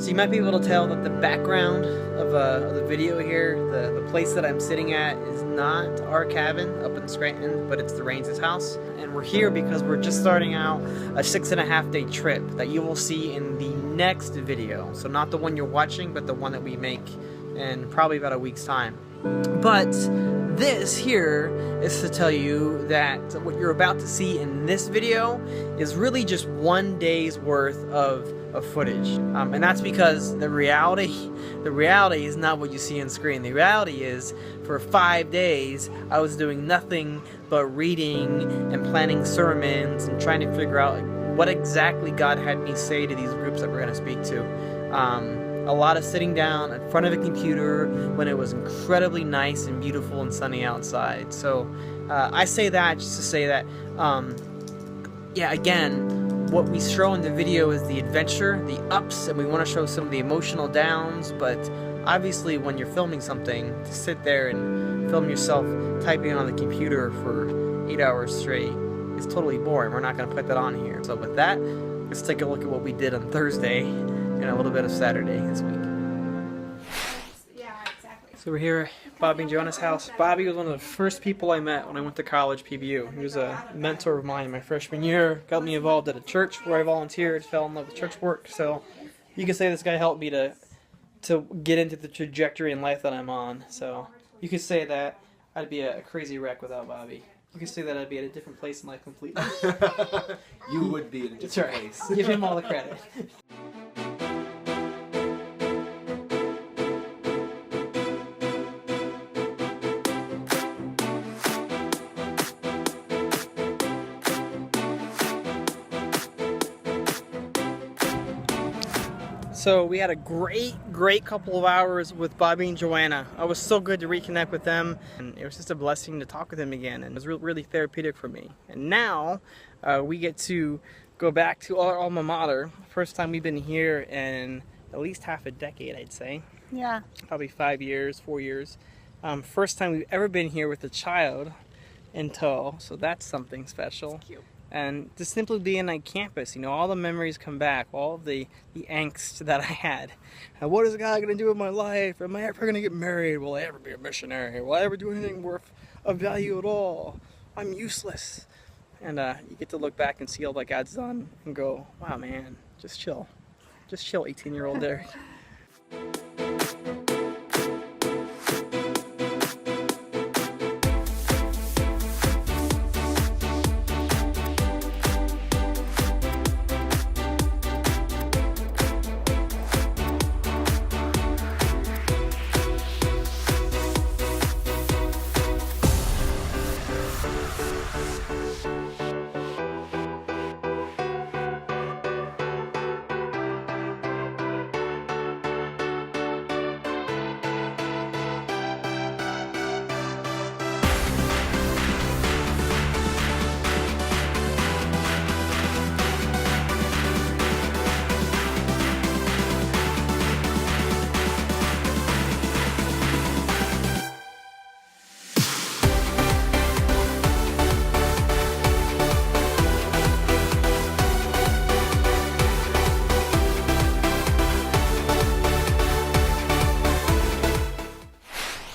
So you might be able to tell that the background of the video here, the place that I'm sitting at is not our cabin up in Scranton, but it's the Raines' house. And we're here because we're just starting out a 6.5 day trip that you will see in the next video. So not the one you're watching, but the one that we make in probably about a week's time. But this here is to tell you that what you're about to see in this video is really just 1 day's worth of footage, and that's because the reality is not what you see on screen. The reality is, for 5 days I was doing nothing but reading and planning sermons and trying to figure out what exactly God had me say to these groups that we're going to speak to. A lot of sitting down in front of a computer when it was incredibly nice and beautiful and sunny outside. So I say that just to say that, yeah, again, what we show in the video is the adventure, the ups, and we want to show some of the emotional downs. But obviously when you're filming something, to sit there and film yourself typing on the computer for 8 hours straight is totally boring. We're not going to put that on here. So with that, let's take a look at what we did on Thursday and a little bit of Saturday this week. Yeah, exactly. So we're here at Bobby and Joanna's house. Bobby was one of the first people I met when I went to college, PBU. He was a mentor of mine my freshman year, got me involved at a church where I volunteered, fell in love with church work. So you can say this guy helped me to get into the trajectory in life that I'm on. So you could say that I'd be a crazy wreck without Bobby. You could say that I'd be at a different place in life completely. You would be in a different place. Give him all the credit. So we had a great couple of hours with Bobby and Joanna. It was so good to reconnect with them, and it was just a blessing to talk with them again, and it was really therapeutic for me. And now we get to go back to our alma mater. First time we've been here in at least half a decade, I'd say. Yeah. Probably 5 years, 4 years. First time we've ever been here with a child in tow, so that's something special. That's cute. And just simply being on campus, you know, all the memories come back, all of the angst that I had. And what is a guy going to do with my life? Am I ever going to get married? Will I ever be a missionary? Will I ever do anything worth of value at all? I'm useless. And you get to look back and see all that God's done and go, wow, man, just chill. Just chill, 18-year-old Derek.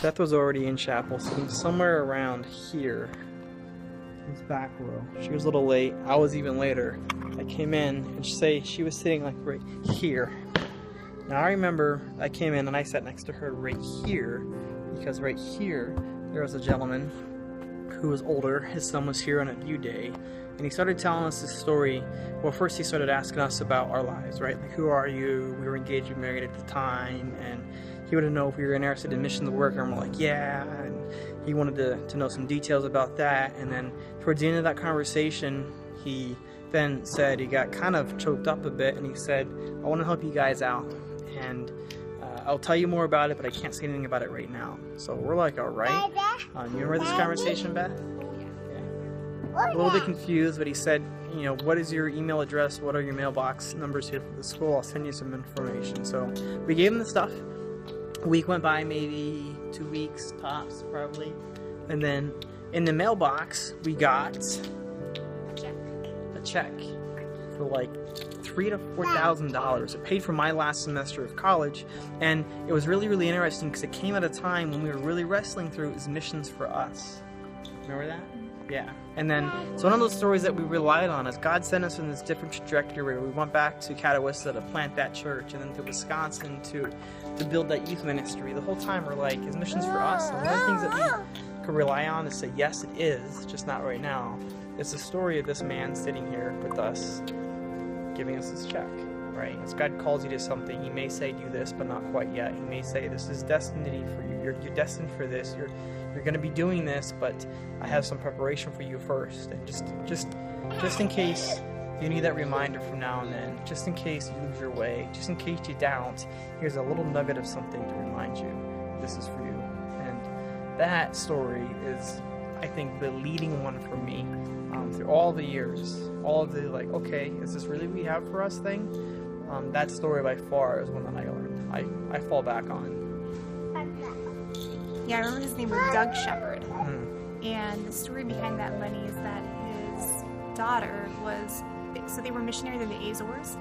Beth was already in chapel, sitting somewhere around here. This back row. She was a little late. I was even later. I came in and she was sitting like right here. Now I remember I came in and I sat next to her right here because right here there was a gentleman who was older. His son was here on a view day, and he started telling us this story. Well, first he started asking us about our lives, right? Like, who are you? We were engaged and married at the time, and he wanted to know if we were interested in missions work, and we're like, yeah. And he wanted to know some details about that. And then towards the end of that conversation, he then said he got kind of choked up a bit, and he said, I want to help you guys out, and I'll tell you more about it, but I can't say anything about it right now. So we're like, all right. You remember this conversation, Beth? Yeah. A little bit confused, but he said, you know, what is your email address? What are your mailbox numbers here for the school? I'll send you some information. So we gave him the stuff. A week went by, maybe 2 weeks tops, probably. And then in the mailbox, we got a check for like $3,000 to $4,000. It paid for my last semester of college, and it was really, really interesting because it came at a time when we were really wrestling through his missions for us. Remember that? Yeah. And then it's one of those stories that we relied on as God sent us in this different trajectory. We went back to Catawissa to plant that church, and then to Wisconsin to build that youth ministry. The whole time we're like, his mission's for us. And one of the things that we could rely on is say, yes, it is, just not right now. It's the story of this man sitting here with us, giving us this check, right? As God calls you to something, he may say, do this, but not quite yet. He may say, this is destiny for you. You're destined for this. You're going to be doing this, but I have some preparation for you first. And just in case you need that reminder from now and then, just in case you lose your way, just in case you doubt, here's a little nugget of something to remind you, this is for you. And that story is, I think, the leading one for me through all the years, all of the like, okay, is this really what we have for us thing? That story by far is one that I learned. I fall back on. Yeah, I remember his name was Doug Shepard. And the story behind that money is that his daughter was, so they were missionaries in the Azores,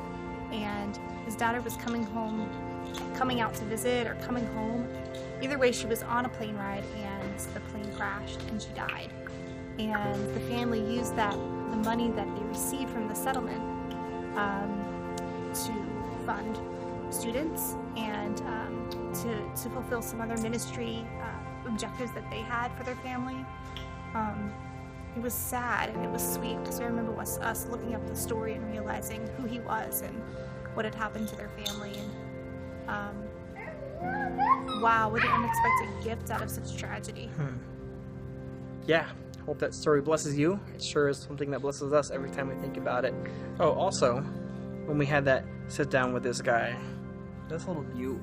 and his daughter was coming out to visit or coming home. Either way, she was on a plane ride and the plane crashed and she died. And the family used the money that they received from the settlement to fund students and to fulfill some other ministry objectives that they had for their family. It was sad and it was sweet because I remember us looking up the story and realizing who he was and what had happened to their family. And wow, what an unexpected gift out of such tragedy. Yeah, hope that story blesses you. It sure is something that blesses us every time we think about it. Oh, also, when we had that sit down with this guy, this little beaut.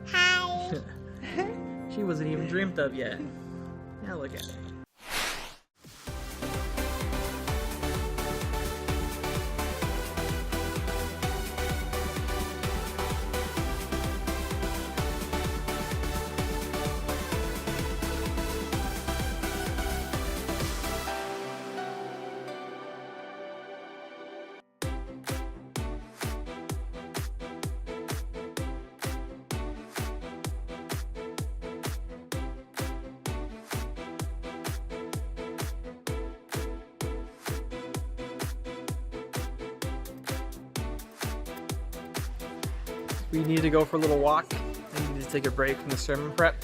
Hi. She wasn't even dreamed of yet. Now look at it. We need to go for a little walk. I need to take a break from the sermon prep.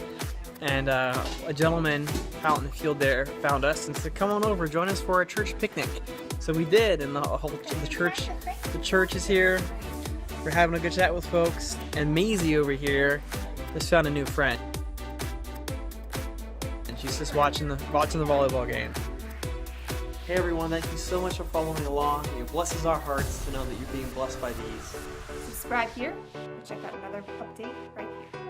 And a gentleman out in the field there found us and said, come on over, join us for a church picnic. So we did, and the church is here. We're having a good chat with folks. And Maisie over here just found a new friend. And she's just watching the volleyball game. Hey everyone, thank you so much for following along. It blesses our hearts to know that you're being blessed by these. Subscribe here or check out another update right here.